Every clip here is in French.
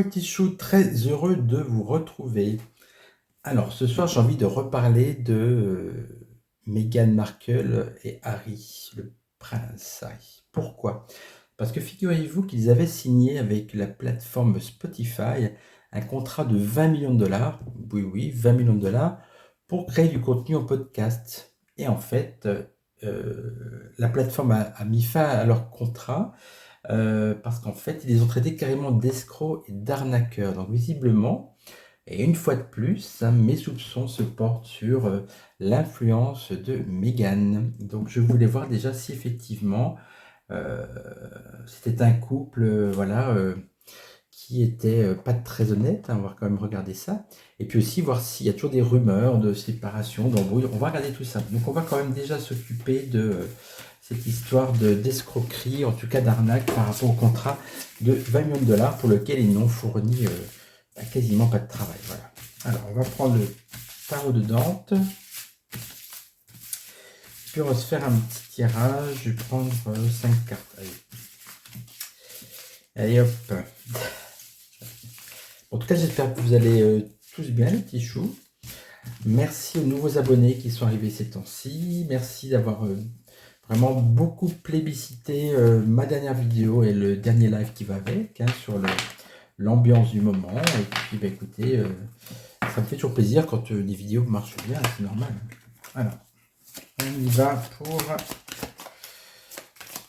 mes petits choux, très heureux de vous retrouver. Alors, ce soir, j'ai envie de reparler de Meghan Markle et Harry, le prince Harry. Pourquoi? Parce que figurez-vous qu'ils avaient signé avec la plateforme Spotify un contrat de 20 millions de dollars, oui, oui, 20 millions de dollars, pour créer du contenu en podcast. Et en fait, la plateforme a mis fin à leur contrat parce qu'en fait, ils les ont traités carrément d'escrocs et d'arnaqueurs. Donc visiblement, et une fois de plus, hein, mes soupçons se portent sur l'influence de Meghan. Donc je voulais voir déjà si effectivement euh, c'était un couple voilà, qui était pas très honnête. Hein, on va quand même regarder ça. Et puis aussi voir s'il y a toujours des rumeurs de séparation, d'embrouille. On va regarder tout ça. Donc on va quand même déjà s'occuper de cette histoire d'escroquerie, en tout cas d'arnaque par rapport au contrat de 20 millions de dollars pour lequel ils n'ont fourni quasiment pas de travail. Voilà. Alors on va prendre le tarot de Dante. Puis on va se faire un petit tirage. Je vais prendre 5 cartes. Allez. Allez hop. En tout cas, j'espère que vous allez tous bien, les petits choux. Merci aux nouveaux abonnés qui sont arrivés ces temps-ci. Merci d'avoir vraiment beaucoup plébiscité ma dernière vidéo et le dernier live qui va avec, hein, sur l'ambiance du moment. Et puis, bah, écoutez, ça me fait toujours plaisir quand les vidéos marchent bien, c'est normal. Alors, on y va pour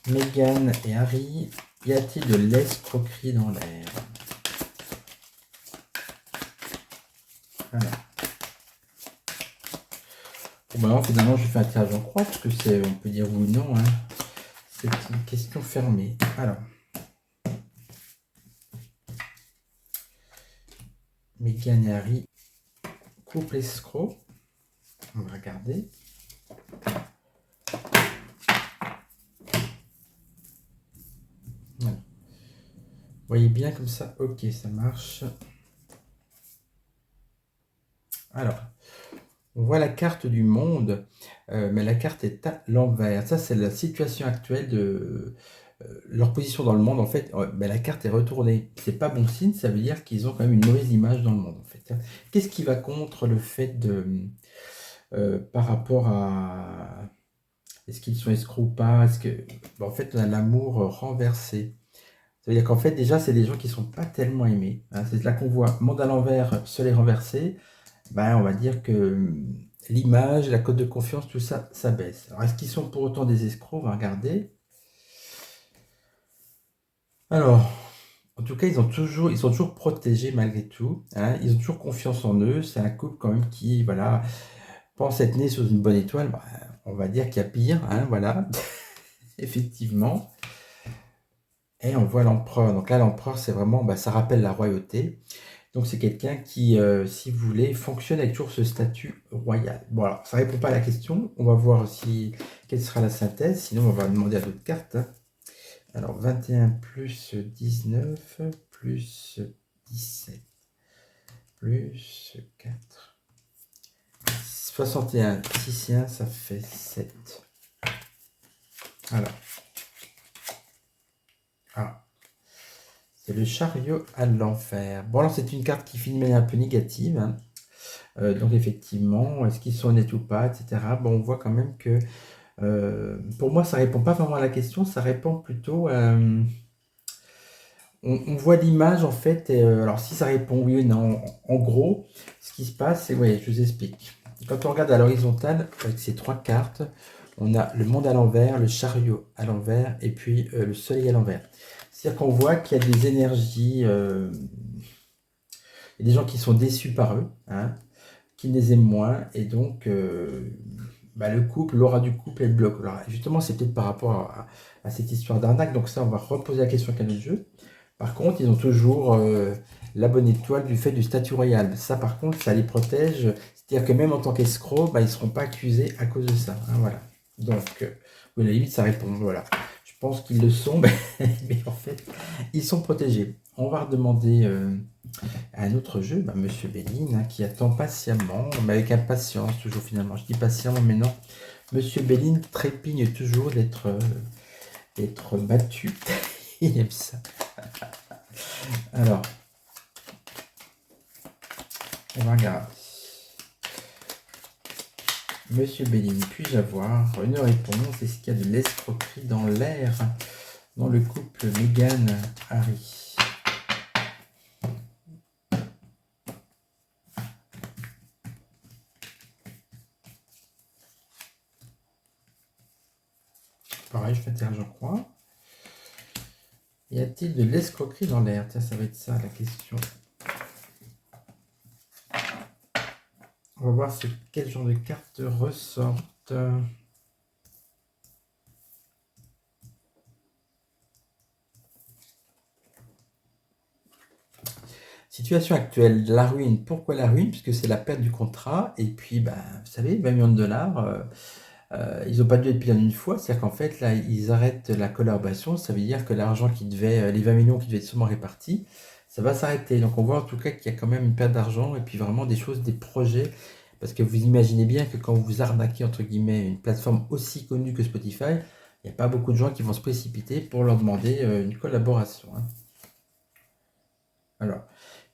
Meghan et Harry. Y a-t-il de l'escroquerie dans l'air? Alors. Bon, alors, finalement, je fais un tirage en croix, parce que c'est, on peut dire oui ou non, hein. C'est une question fermée. Alors. Meghan et Harry, couple escroc. On va regarder. Voilà. Vous voyez bien comme ça, ok, ça marche. Alors, on voit la carte du monde, mais la carte est à l'envers. Ça, c'est la situation actuelle de leur position dans le monde. En fait, ben, la carte est retournée. C'est pas bon signe, ça veut dire qu'ils ont quand même une mauvaise image dans le monde. En fait. Qu'est-ce qui va contre le fait de, par rapport à est-ce qu'ils sont escrocs ou pas? Est-ce que, ben, en fait, on a l'amour renversé. Ça veut dire qu'en fait, déjà, c'est des gens qui sont pas tellement aimés. Hein. C'est là qu'on voit monde à l'envers, soleil renversé. Ben, on va dire que l'image, la cote de confiance, tout ça, ça baisse. Alors, est-ce qu'ils sont pour autant des escrocs? On va regarder. Alors, en tout cas, ils sont toujours protégés malgré tout. Hein. Ils ont toujours confiance en eux. C'est un couple quand même qui, voilà, pense être né sous une bonne étoile. Ben, on va dire qu'il y a pire, hein, voilà, effectivement. Et on voit l'empereur. Donc là, l'empereur, c'est vraiment, ben, ça rappelle la royauté. Donc c'est quelqu'un qui, si vous voulez, fonctionne avec toujours ce statut royal. Bon alors, ça ne répond pas à la question. On va voir aussi quelle sera la synthèse. Sinon, on va demander à d'autres cartes. Hein. Alors, 21 plus 19 plus 17 plus 4. 61. 6 et 1, ça fait 7. Alors. Ah. C'est le chariot à l'enfer. Bon, alors c'est une carte qui finit de manière un peu négative. Hein. Donc effectivement, est-ce qu'ils sont honnêtes ou pas, etc. Bon, on voit quand même que, pour moi, ça répond pas vraiment à la question, ça répond plutôt à... on voit l'image en fait, et, alors si ça répond oui ou non, en gros, ce qui se passe, c'est, oui, je vous explique. Quand on regarde à l'horizontale, avec ces trois cartes, on a le monde à l'envers, le chariot à l'envers, et puis le soleil à l'envers. C'est-à-dire qu'on voit qu'il y a des énergies, il y a des gens qui sont déçus par eux, hein, qui les aiment moins, et donc bah, le couple, l'aura du couple, elle bloque. Alors, justement, c'est peut-être par rapport à cette histoire d'arnaque, donc ça, on va reposer la question qu'à notre jeu. Par contre, ils ont toujours la bonne étoile du fait du statut royal. Ça, par contre, ça les protège. C'est-à-dire que même en tant qu'escrocs, bah, ils ne seront pas accusés à cause de ça. Hein, voilà. Donc, oui, à la limite, ça répond. Voilà. Je pense qu'ils le sont, mais en fait, ils sont protégés. On va redemander à un autre jeu, bah, Monsieur Béline, hein, qui attend patiemment, mais avec impatience toujours finalement. Je dis patiemment, mais non. Monsieur Béline trépigne toujours d'être battu. Il aime ça. Alors, On va regarder. Monsieur Béline, puis-je avoir une réponse? Est-ce qu'il y a de l'escroquerie dans l'air dans le couple Meghan-Harry? Pareil, je fais taire, je crois. Y a-t-il de l'escroquerie dans l'air? Tiens, ça va être ça la question. On va voir quel genre de cartes ressortent. Situation actuelle, la ruine. Pourquoi la ruine? Puisque c'est la perte du contrat. Et puis, vous savez, 20 millions de dollars, ils n'ont pas dû être payés en une fois. C'est-à-dire qu'en fait, là, ils arrêtent la collaboration. Ça veut dire que l'argent qui devait, les 20 millions qui devaient être sûrement répartis, ça va s'arrêter. Donc, on voit en tout cas qu'il y a quand même une perte d'argent et puis vraiment des choses, des projets. Parce que vous imaginez bien que quand vous arnaquez, entre guillemets, une plateforme aussi connue que Spotify, il n'y a pas beaucoup de gens qui vont se précipiter pour leur demander une collaboration. Hein. Alors,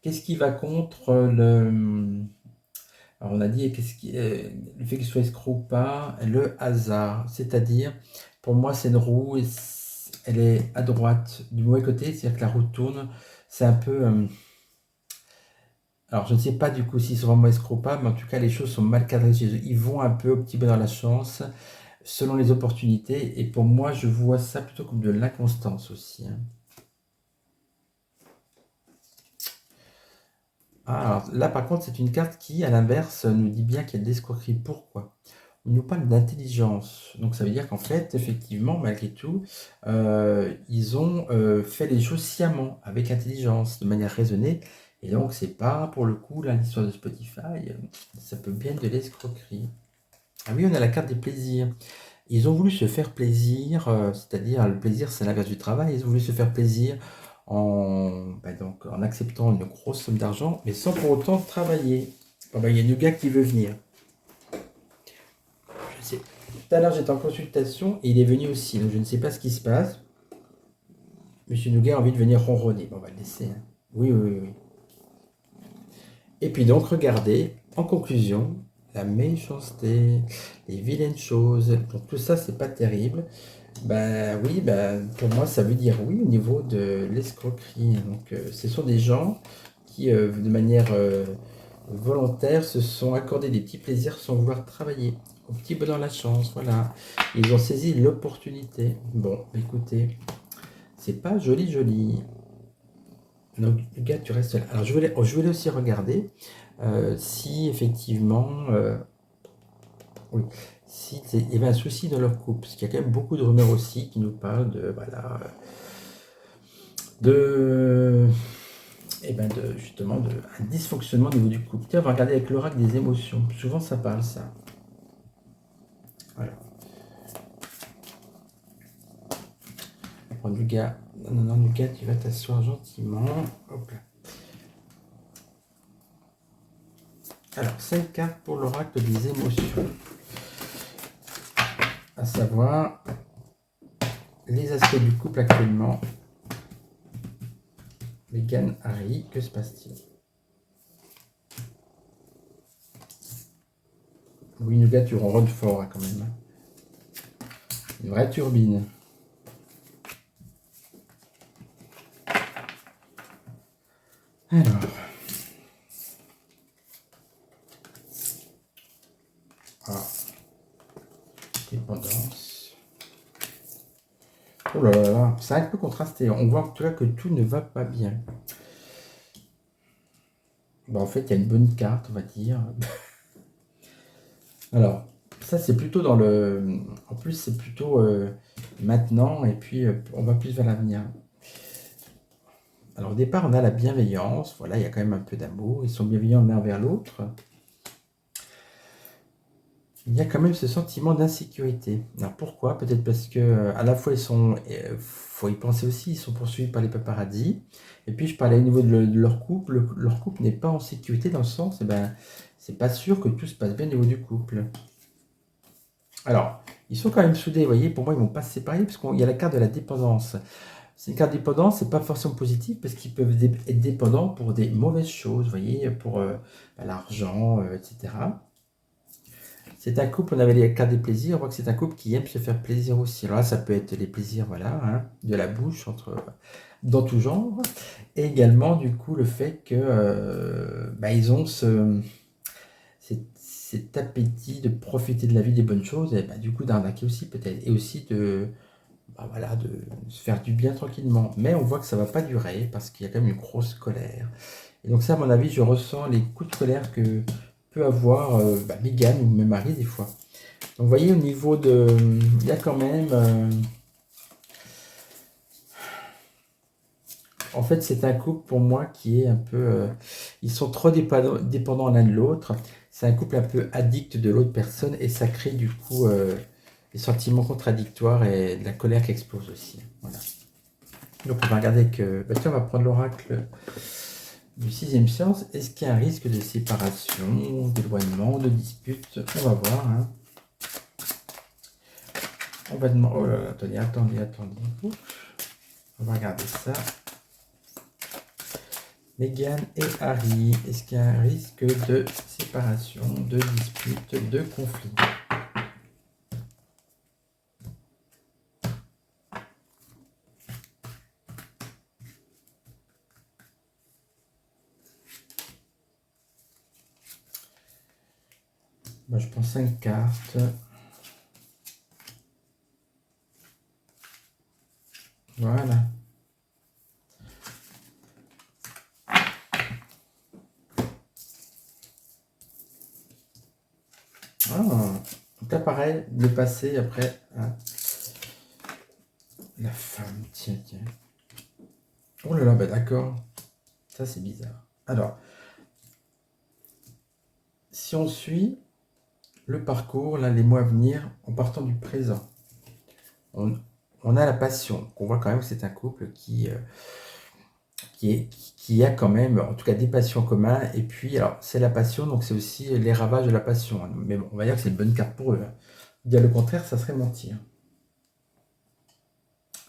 qu'est-ce qui va contre le... Alors on a dit le fait qu'il soit escroc ou pas, le hasard. C'est-à-dire, pour moi, c'est une roue, et elle est à droite du mauvais côté, c'est-à-dire que la roue tourne. C'est un peu... alors je ne sais pas du coup s'ils sont vraiment escrocs ou pas, mais en tout cas, les choses sont mal cadrées chez eux. Ils vont un peu au petit bonheur la chance, selon les opportunités. Et pour moi, je vois ça plutôt comme de l'inconstance aussi. Hein. Ah, alors là, par contre, c'est une carte qui, à l'inverse, nous dit bien qu'il y a de l'escroquerie. Pourquoi? On nous parle d'intelligence. Donc, ça veut dire qu'en fait, effectivement, malgré tout, ils ont fait les choses sciemment, avec intelligence, de manière raisonnée. Et donc, c'est pas, pour le coup, là, l'histoire de Spotify, ça peut bien être de l'escroquerie. Ah oui, on a la carte des plaisirs. Ils ont voulu se faire plaisir, c'est-à-dire le plaisir, c'est l'inverse du travail. Ils ont voulu se faire plaisir donc, en acceptant une grosse somme d'argent, mais sans pour autant travailler. Bon, il y a Nougat qui veut venir. Je sais. Tout à l'heure, j'étais en consultation et il est venu aussi, donc je ne sais pas ce qui se passe. Monsieur Nougat a envie de venir ronronner. Bon, on va le laisser. Hein. Oui, oui, oui, oui. Et puis donc, regardez, en conclusion, la méchanceté, les vilaines choses, donc tout ça, c'est pas terrible. Oui, pour moi, ça veut dire oui au niveau de l'escroquerie. Donc, ce sont des gens qui, de manière volontaire, se sont accordés des petits plaisirs sans vouloir travailler. Au petit bonheur la chance, voilà. Ils ont saisi l'opportunité. Bon, écoutez, c'est pas joli, joli. Donc, gars, tu restes là. Alors, je voulais aussi regarder si effectivement, oui, si il y avait un souci dans leur couple, parce qu'il y a quand même beaucoup de rumeurs aussi qui nous parlent de, voilà, de, justement, de un dysfonctionnement au niveau du couple. Tiens, on va regarder avec l'oracle des émotions. Souvent, ça parle, ça. Voilà. On va prendre du gars. Non, du gars, tu vas t'asseoir gentiment. Hop là. Alors, 5 cartes pour l'oracle des émotions. À savoir, les aspects du couple actuellement. Meghan, Harry, que se passe-t-il? Oui, Nougat, tu ronronnes fort hein, quand même. Une vraie turbine. Alors. Ah. Dépendance. Oh là là là, c'est un peu contrasté. On voit en tout cas que tout ne va pas bien. En fait, il y a une bonne carte, on va dire. Alors, ça, c'est plutôt dans le... En plus, c'est plutôt maintenant, et puis on va plus vers l'avenir. Alors, au départ, on a la bienveillance. Voilà, il y a quand même un peu d'amour. Ils sont bienveillants l'un vers l'autre. Il y a quand même ce sentiment d'insécurité. Alors, pourquoi? Peut-être parce que à la fois, ils sont... faut y penser aussi, ils sont poursuivis par les paparazzis. Et puis, je parlais au niveau de leur couple. Leur couple n'est pas en sécurité dans le sens, c'est pas sûr que tout se passe bien au niveau du couple. Alors, ils sont quand même soudés, vous voyez, pour moi, ils ne vont pas se séparer, parce qu'il y a la carte de la dépendance. C'est une carte dépendance, c'est pas forcément positif parce qu'ils peuvent être dépendants pour des mauvaises choses, vous voyez, pour l'argent, etc. C'est un couple, on avait les cartes des plaisirs, on voit que c'est un couple qui aime se faire plaisir aussi. Alors là, ça peut être les plaisirs, voilà, hein, de la bouche, dans tout genre. Et également, du coup, le fait que ils ont cet appétit de profiter de la vie, des bonnes choses, et du coup d'arnaquer aussi peut-être, et aussi de se faire du bien tranquillement. Mais on voit que ça va pas durer parce qu'il y a quand même une grosse colère. Et donc ça, à mon avis, je ressens les coups de colère que peut avoir Meghan ou même Harry des fois. Donc vous voyez, au niveau de... Il y a quand même... en fait, c'est un couple pour moi qui est un peu... ils sont trop dépendants l'un de l'autre. C'est un couple un peu addict de l'autre personne et ça crée du coup des sentiments contradictoires et de la colère qui explose aussi. Voilà. Donc on va regarder que... tiens, on va prendre l'oracle du sixième sens. Est-ce qu'il y a un risque de séparation, d'éloignement, de dispute? On va voir. Hein. On va demander... Oh là là, attendez. Ouf. On va regarder ça. Meghan et Harry, est-ce qu'il y a un risque de séparation, de dispute, de conflit? Je prends 5 cartes. Voilà. Donc là, pareil, le passé, après, hein. La femme, tiens. Oh là là, d'accord. Ça, c'est bizarre. Alors, si on suit le parcours, là, les mois à venir, en partant du présent, on a la passion. On voit quand même que c'est un couple qui a quand même, en tout cas, des passions communes. Et puis, alors, c'est la passion, donc c'est aussi les ravages de la passion. Hein. Mais bon, on va dire que c'est une bonne carte pour eux. Hein. Dire le contraire, ça serait mentir.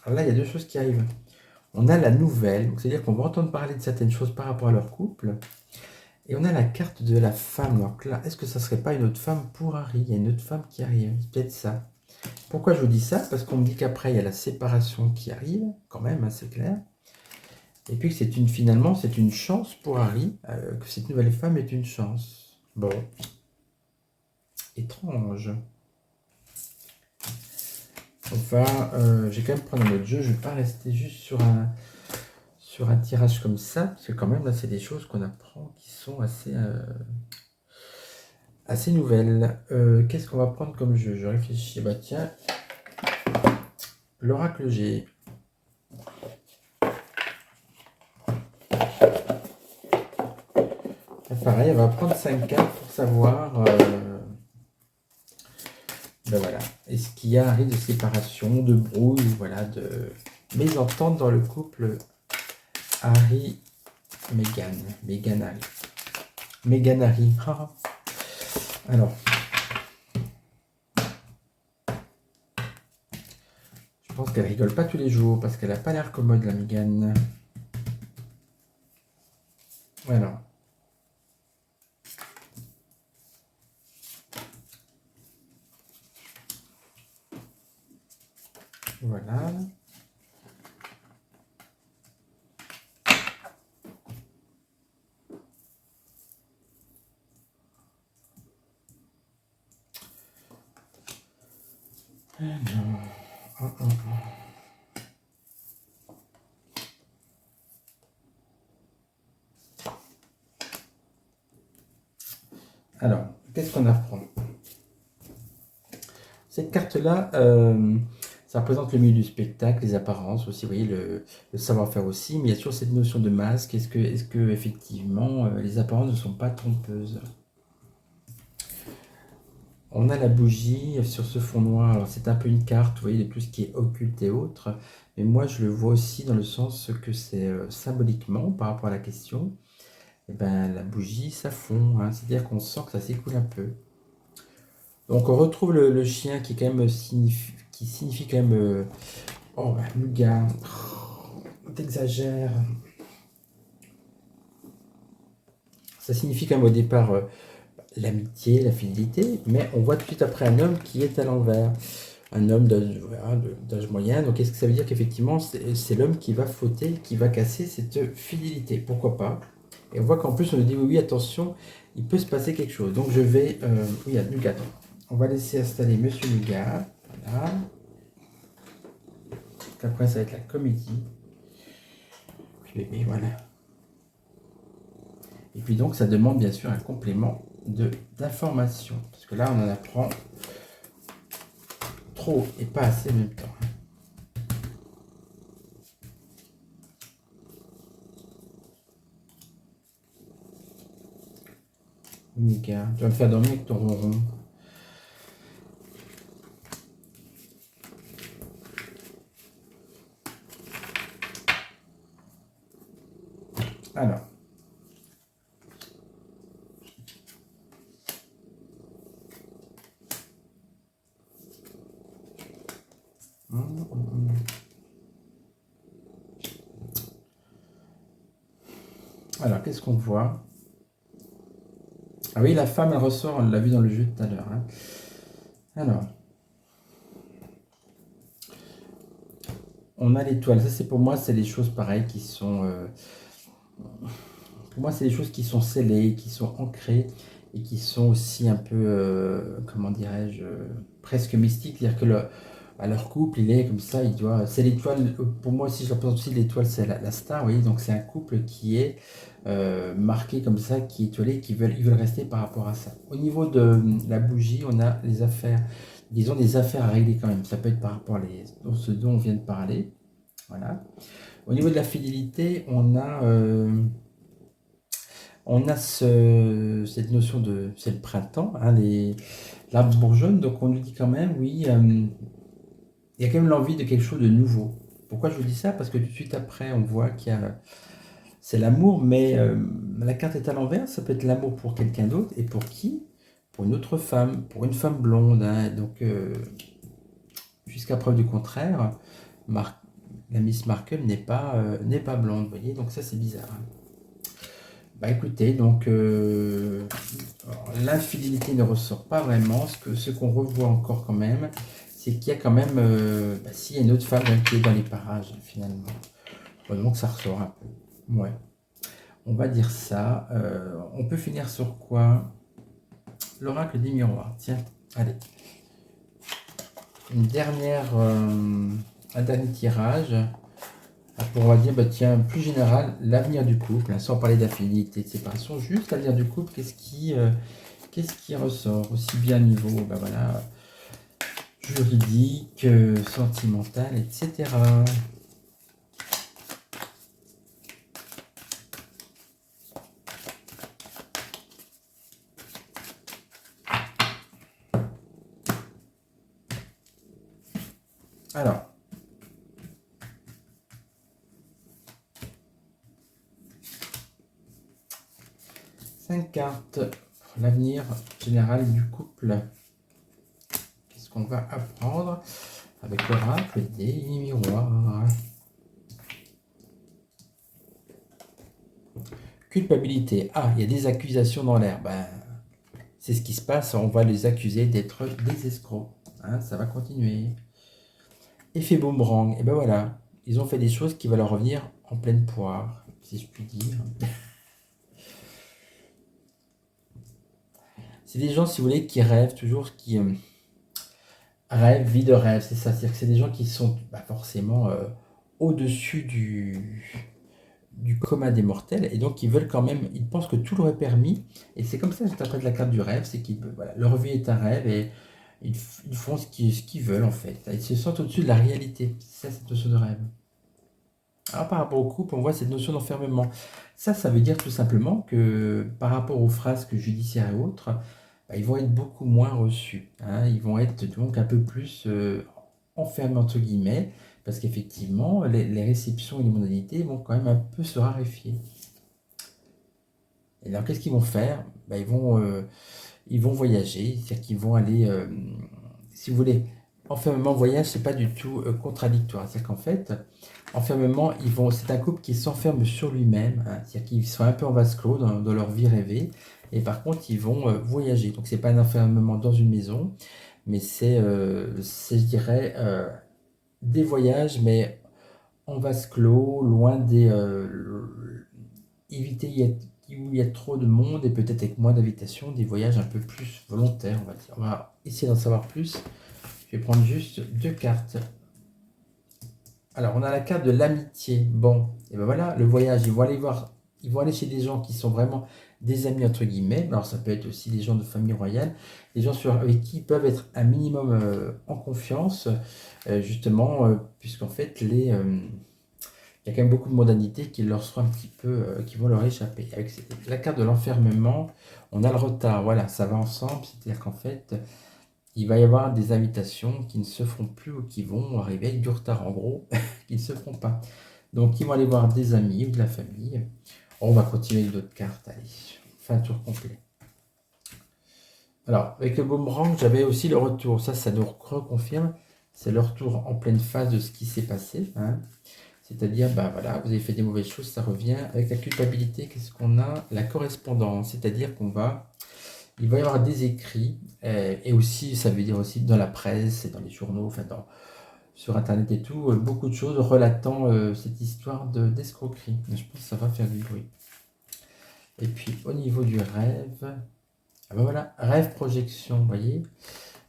Alors là, il y a deux choses qui arrivent. On a la nouvelle, c'est-à-dire qu'on va entendre parler de certaines choses par rapport à leur couple. Et on a la carte de la femme. Donc là, est-ce que ça serait pas une autre femme pour Harry? Il y a une autre femme qui arrive. C'est peut-être ça. Pourquoi je vous dis ça? Parce qu'on me dit qu'après, il y a la séparation qui arrive, quand même, hein, c'est clair. Et puis que finalement, c'est une chance pour Harry, que cette nouvelle femme est une chance. Bon. Étrange. Enfin, j'ai quand même prendre un autre jeu. Je ne vais pas rester juste sur un tirage comme ça, parce que quand même, là, c'est des choses qu'on apprend qui sont assez nouvelles. Qu'est-ce qu'on va prendre comme jeu? Je réfléchis. Tiens, l'oracle G. Pareil, on va prendre 5 cartes pour savoir... voilà. Est-ce qu'il y a un risque de séparation, de brouille, voilà, de mésentente dans le couple Harry-Meghan. Meghan-Harry. Meghan-Harry. Alors, je pense qu'elle rigole pas tous les jours parce qu'elle n'a pas l'air commode, la Meghan. Voilà. Voilà. Alors, qu'est-ce qu'on apprend? Cette carte-là, ça représente le milieu du spectacle, les apparences aussi, vous voyez, le savoir-faire aussi, mais il y a toujours cette notion de masque. Est-ce que effectivement, les apparences ne sont pas trompeuses? On a la bougie sur ce fond noir. Alors c'est un peu une carte, vous voyez, de tout ce qui est occulte et autres. Mais moi, je le vois aussi dans le sens que c'est symboliquement, par rapport à la question, la bougie, ça fond. Hein. C'est-à-dire qu'on sent que ça s'écoule un peu. Donc on retrouve le chien qui est quand même qui signifie quand même... Muga. t'exagères. Ça signifie quand même au départ l'amitié, la fidélité, mais on voit tout de suite après un homme qui est à l'envers. Un homme d'âge moyen. Donc, qu'est-ce que ça veut dire? Qu'effectivement, c'est l'homme qui va fauter, qui va casser cette fidélité. Pourquoi pas? Et on voit qu'en plus, on nous dit oui, oui, attention, il peut se passer quelque chose. Donc, je vais. Oui, donc attends. On va laisser installer Monsieur Nougat. Voilà. Donc, après, ça va être la comédie. Puis bébé, voilà. Et puis, donc, ça demande bien sûr un complément d'information. Parce que là, on en apprend trop et pas assez en même temps. Nougat, tu vas me faire dormir avec ton ronron. Alors. Alors, qu'est-ce qu'on voit? Ah oui, la femme, elle ressort, on l'a vu dans le jeu tout à l'heure. Hein. Alors, on a l'étoile. Ça, c'est pour moi, c'est des choses pareilles qui sont... pour moi, c'est des choses qui sont scellées, qui sont ancrées et qui sont aussi un peu, comment dirais-je, presque mystiques. C'est-à-dire que leur couple, il est comme ça, il doit... C'est l'étoile, pour moi aussi, je représente aussi l'étoile, c'est la star, oui. Donc, c'est un couple qui est marqué comme ça, qui est étoilé, ils veulent rester par rapport à ça. Au niveau de la bougie, on a les affaires, disons des affaires à régler quand même. Ça peut être par rapport à ce dont on vient de parler. Voilà. Au niveau de la fidélité, on a cette notion de... C'est le printemps, hein, l'arbre bourgeonne, donc on nous dit quand même, oui, il y a quand même l'envie de quelque chose de nouveau. Pourquoi je vous dis ça? Parce que tout de suite après, on voit qu'il y a... C'est l'amour, mais la carte est à l'envers, ça peut être l'amour pour quelqu'un d'autre, et pour qui? Pour une autre femme, pour une femme blonde, hein, donc jusqu'à preuve du contraire, la Miss Markle n'est pas blonde, vous voyez, donc ça c'est bizarre. Hein. Bah écoutez, donc l'infidélité ne ressort pas vraiment. Ce qu'on revoit encore quand même, c'est qu'il y a quand même, s'il y a une autre femme qui est dans les parages finalement. Bon, donc ça ressort un peu. Ouais, on va dire ça. On peut finir sur quoi? L'oracle des miroirs. Tiens, allez. Un dernier tirage. On va dire, bah, tiens, plus général, l'avenir du couple, hein, sans parler d'affidélité, de séparation, juste l'avenir du couple, qu'est-ce qui ressort, aussi bien au niveau bah, voilà, juridique, sentimental, etc. Alors, 5 cartes pour l'avenir général du couple. Qu'est-ce qu'on va apprendre avec l'oracle des miroirs? Culpabilité. Ah, il y a des accusations dans l'air. Ben, c'est ce qui se passe. On va les accuser d'être des escrocs. Hein, ça va continuer. Effet boomerang. Et ben voilà. Ils ont fait des choses qui vont leur revenir en pleine poire, si je puis dire. C'est des gens, si vous voulez, qui rêvent toujours, qui rêvent, vie de rêve. C'est ça. C'est-à-dire que c'est des gens qui sont forcément au-dessus du commun des mortels, et donc ils veulent quand même, ils pensent que tout leur est permis, et c'est comme ça que j'interprète la carte du rêve, c'est qu'ils, voilà, leur vie est un rêve, et ils font ce qu'ils veulent en fait, ils se sentent au-dessus de la réalité, c'est ça cette notion de rêve. Alors par rapport au couple, on voit cette notion d'enfermement, ça veut dire tout simplement que par rapport aux frasques judiciaires et autres, ils vont être beaucoup moins reçus, hein, ils vont être donc un peu plus enfermés entre guillemets, parce qu'effectivement, les réceptions et les modalités vont quand même un peu se raréfier. Et alors, qu'est-ce qu'ils vont faire? Ils vont voyager, c'est-à-dire qu'ils vont aller, si vous voulez, enfermement, voyage, c'est pas du tout contradictoire. C'est qu'en fait, enfermement, c'est un couple qui s'enferme sur lui-même, hein. C'est-à-dire qu'ils sont un peu en vase clos dans leur vie rêvée, et par contre, ils vont voyager. Donc, c'est pas un enfermement dans une maison, mais je dirais, des voyages, mais en vase clos, loin éviter où il y a trop de monde et peut-être avec moins d'invitation, des voyages un peu plus volontaires, on va dire. On va essayer d'en savoir plus. Je vais prendre juste deux cartes. Alors, on a la carte de l'amitié. Bon, et ben voilà, le voyage, ils vont aller chez des gens qui sont vraiment des amis, entre guillemets. Alors, ça peut être aussi des gens de famille royale, des gens avec qui ils peuvent être un minimum en confiance, justement, puisqu'en fait, il y a quand même beaucoup de modalités qui leur seront un petit peu, qui vont leur échapper. Avec la carte de l'enfermement, on a le retard. Voilà, ça va ensemble. C'est-à-dire qu'en fait, il va y avoir des invitations qui ne se feront plus ou qui vont arriver avec du retard, en gros, qui ne se feront pas. Donc, ils vont aller voir des amis ou de la famille. On va continuer avec d'autres cartes. Allez, fin tour complet. Alors, avec le boomerang, j'avais aussi le retour. Ça nous reconfirme. C'est le retour en pleine phase de ce qui s'est passé, hein. C'est-à-dire, ben voilà, vous avez fait des mauvaises choses, ça revient. Avec la culpabilité, qu'est-ce qu'on a? La correspondance, c'est-à-dire il va y avoir des écrits, et aussi, ça veut dire aussi dans la presse et dans les journaux, enfin sur Internet et tout, beaucoup de choses relatant cette histoire d'escroquerie. Je pense que ça va faire du bruit. Et puis, au niveau du rêve, ah ben voilà, rêve projection, vous voyez?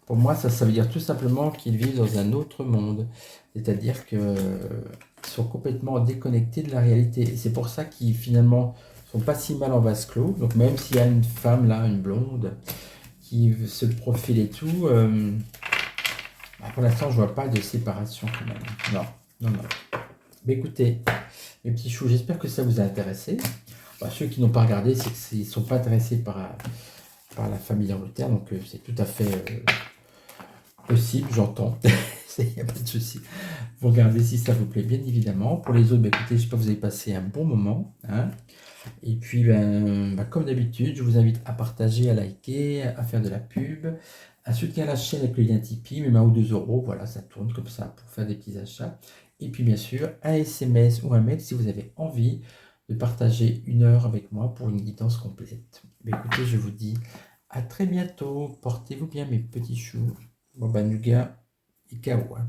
Pour moi, ça veut dire tout simplement qu'ils vivent dans un autre monde. C'est-à-dire qu'ils sont complètement déconnectés de la réalité. Et c'est pour ça qu'ils finalement sont pas si mal en vase clos. Donc même s'il y a une femme là, une blonde, qui se profile et tout, pour l'instant je vois pas de séparation quand même. Non, non, non. Mais écoutez, mes petits choux, j'espère que ça vous a intéressé. Ceux qui n'ont pas regardé, c'est qu'ils ne sont pas intéressés par la famille d'Angleterre. Donc c'est tout à fait possible, j'entends. Il n'y a pas de souci. Vous regardez si ça vous plaît, bien évidemment. Pour les autres, écoutez, j'espère que vous avez passé un bon moment, hein. Et puis, comme d'habitude, je vous invite à partager, à liker, à faire de la pub, à soutenir la chaîne avec le lien Tipeee, même 1 ou 2 euros. Voilà, ça tourne comme ça pour faire des petits achats. Et puis, bien sûr, un SMS ou un mail si vous avez envie de partager 1 heure avec moi pour une guidance complète. Écoutez, je vous dis à très bientôt. Portez-vous bien, mes petits choux. Bon, Nougat et KO, hein.